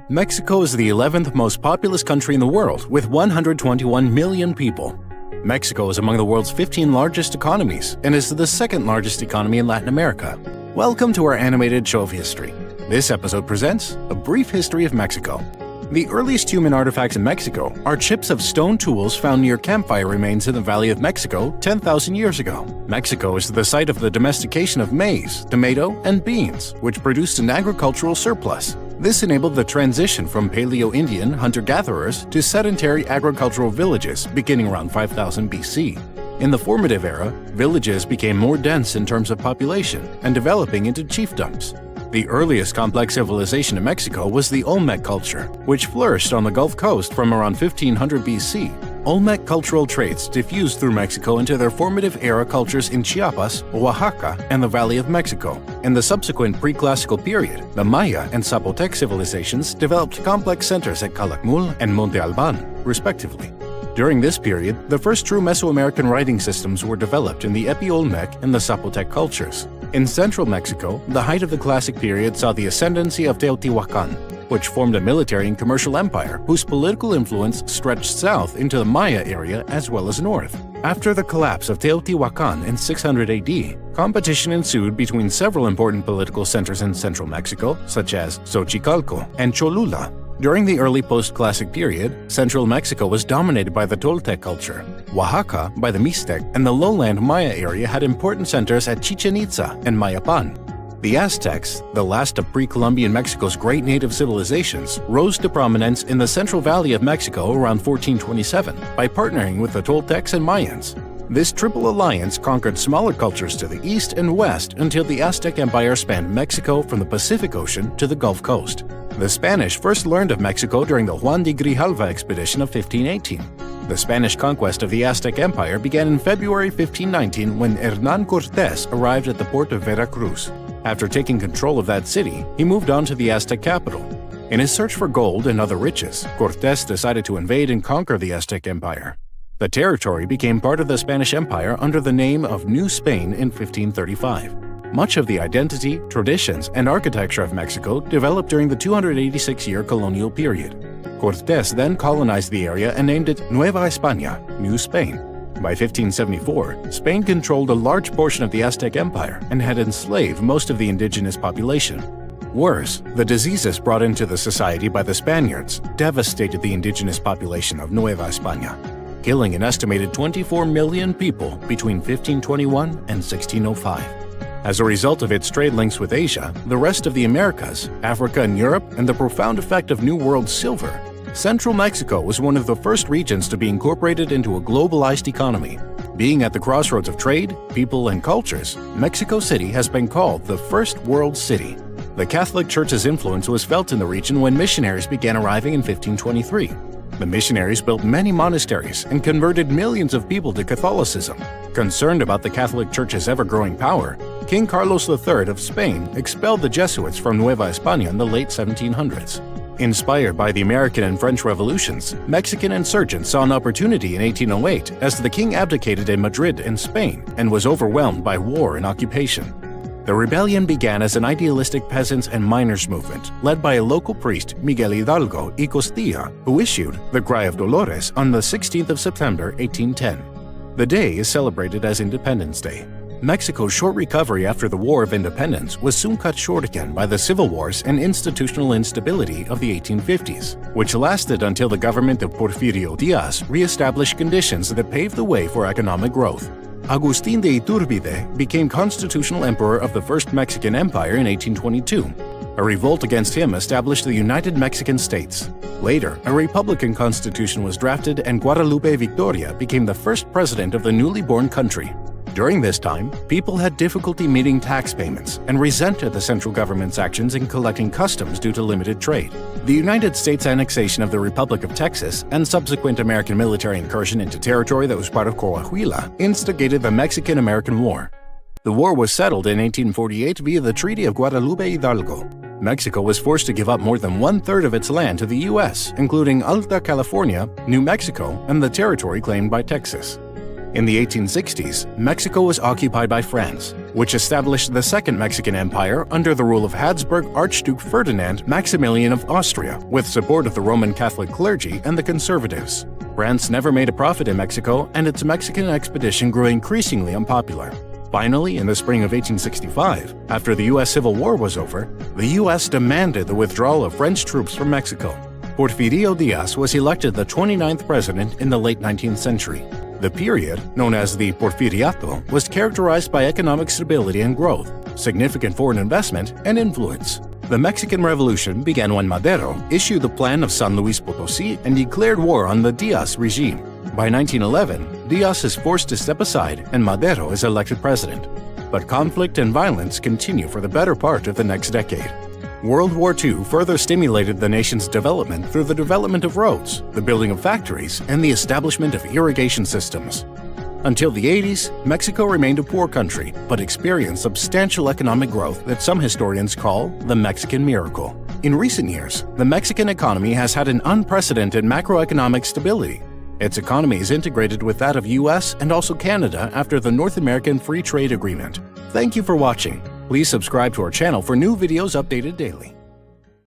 Mexico is the 11th most populous country in the world, with 121 million people. Mexico is among the world's 15 largest economies and is the second largest economy in Latin America. Welcome to our animated show of history. This episode presents A Brief History of Mexico. The earliest human artifacts in Mexico are chips of stone tools found near campfire remains in the Valley of Mexico 10,000 years ago. Mexico is the site of the domestication of maize, tomato, and beans, which produced an agricultural surplus. This enabled the transition from Paleo-Indian hunter-gatherers to sedentary agricultural villages beginning around 5000 BC. In the formative era, villages became more dense in terms of population and developing into chiefdoms. The earliest complex civilization in Mexico was the Olmec culture, which flourished on the Gulf Coast from around 1500 BC. Olmec cultural traits diffused through Mexico into their formative era cultures in Chiapas, Oaxaca, and the Valley of Mexico. In the subsequent pre-classical period, the Maya and Zapotec civilizations developed complex centers at Calakmul and Monte Alban, respectively. During this period, the first true Mesoamerican writing systems were developed in the Epi-Olmec and the Zapotec cultures. In central Mexico, the height of the classic period saw the ascendancy of Teotihuacan, which formed a military and commercial empire whose political influence stretched south into the Maya area as well as north. After the collapse of Teotihuacan in 600 AD, competition ensued between several important political centers in central Mexico, such as Xochicalco and Cholula. During the early post-classic period, central Mexico was dominated by the Toltec culture. Oaxaca by the Mixtec, and the lowland Maya area had important centers at Chichen Itza and Mayapan. The Aztecs, the last of pre-Columbian Mexico's great native civilizations, rose to prominence in the Central Valley of Mexico around 1427 by partnering with the Toltecs and Mayans. This triple alliance conquered smaller cultures to the east and west until the Aztec Empire spanned Mexico from the Pacific Ocean to the Gulf Coast. The Spanish first learned of Mexico during the Juan de Grijalva expedition of 1518. The Spanish conquest of the Aztec Empire began in February 1519 when Hernán Cortés arrived at the port of Veracruz. After taking control of that city, he moved on to the Aztec capital. In his search for gold and other riches, Cortés decided to invade and conquer the Aztec Empire. The territory became part of the Spanish Empire under the name of New Spain in 1535. Much of the identity, traditions, and architecture of Mexico developed during the 286-year colonial period. Cortés then colonized the area and named it Nueva España, New Spain. By 1574, Spain controlled a large portion of the Aztec Empire and had enslaved most of the indigenous population. Worse, the diseases brought into the society by the Spaniards devastated the indigenous population of Nueva España, killing an estimated 24 million people between 1521 and 1605. As a result of its trade links with Asia, the rest of the Americas, Africa and Europe, and the profound effect of New World silver, Central Mexico was one of the first regions to be incorporated into a globalized economy. Being at the crossroads of trade, people, and cultures, Mexico City has been called the First World City. The Catholic Church's influence was felt in the region when missionaries began arriving in 1523. The missionaries built many monasteries and converted millions of people to Catholicism. Concerned about the Catholic Church's ever-growing power, King Carlos III of Spain expelled the Jesuits from Nueva España in the late 1700s. Inspired by the American and French revolutions, Mexican insurgents saw an opportunity in 1808 as the king abdicated in Madrid in Spain and was overwhelmed by war and occupation. The rebellion began as an idealistic peasants' and miners' movement led by a local priest, Miguel Hidalgo y Costilla, who issued the Cry of Dolores on the 16th of September 1810. The day is celebrated as Independence Day. Mexico's short recovery after the War of Independence was soon cut short again by the civil wars and institutional instability of the 1850s, which lasted until the government of Porfirio Diaz re-established conditions that paved the way for economic growth. Agustín de Iturbide became constitutional emperor of the First Mexican Empire in 1822. A revolt against him established the United Mexican States. Later, a republican constitution was drafted and Guadalupe Victoria became the first president of the newly born country. During this time, people had difficulty meeting tax payments and resented the central government's actions in collecting customs due to limited trade. The United States annexation of the Republic of Texas and subsequent American military incursion into territory that was part of Coahuila instigated the Mexican-American War. The war was settled in 1848 via the Treaty of Guadalupe Hidalgo. Mexico was forced to give up more than one-third of its land to the U.S., including Alta California, New Mexico, and the territory claimed by Texas. In the 1860s, Mexico was occupied by France, which established the Second Mexican Empire under the rule of Habsburg Archduke Ferdinand Maximilian of Austria, with support of the Roman Catholic clergy and the conservatives. France never made a profit in Mexico, and its Mexican expedition grew increasingly unpopular. Finally, in the spring of 1865, after the U.S. Civil War was over, the U.S. demanded the withdrawal of French troops from Mexico. Porfirio Diaz was elected the 29th president in the late 19th century. The period, known as the Porfiriato, was characterized by economic stability and growth, significant foreign investment, and influence. The Mexican Revolution began when Madero issued the Plan of San Luis Potosí and declared war on the Diaz regime. By 1911, Diaz is forced to step aside and Madero is elected president. But conflict and violence continue for the better part of the next decade. World War II further stimulated the nation's development through the development of roads, the building of factories, and the establishment of irrigation systems. Until the 80s, Mexico remained a poor country, but experienced substantial economic growth that some historians call the Mexican miracle. In recent years, the Mexican economy has had an unprecedented macroeconomic stability. Its economy is integrated with that of US and also Canada after the North American Free Trade Agreement. Thank you for watching. Please subscribe to our channel for new videos updated daily.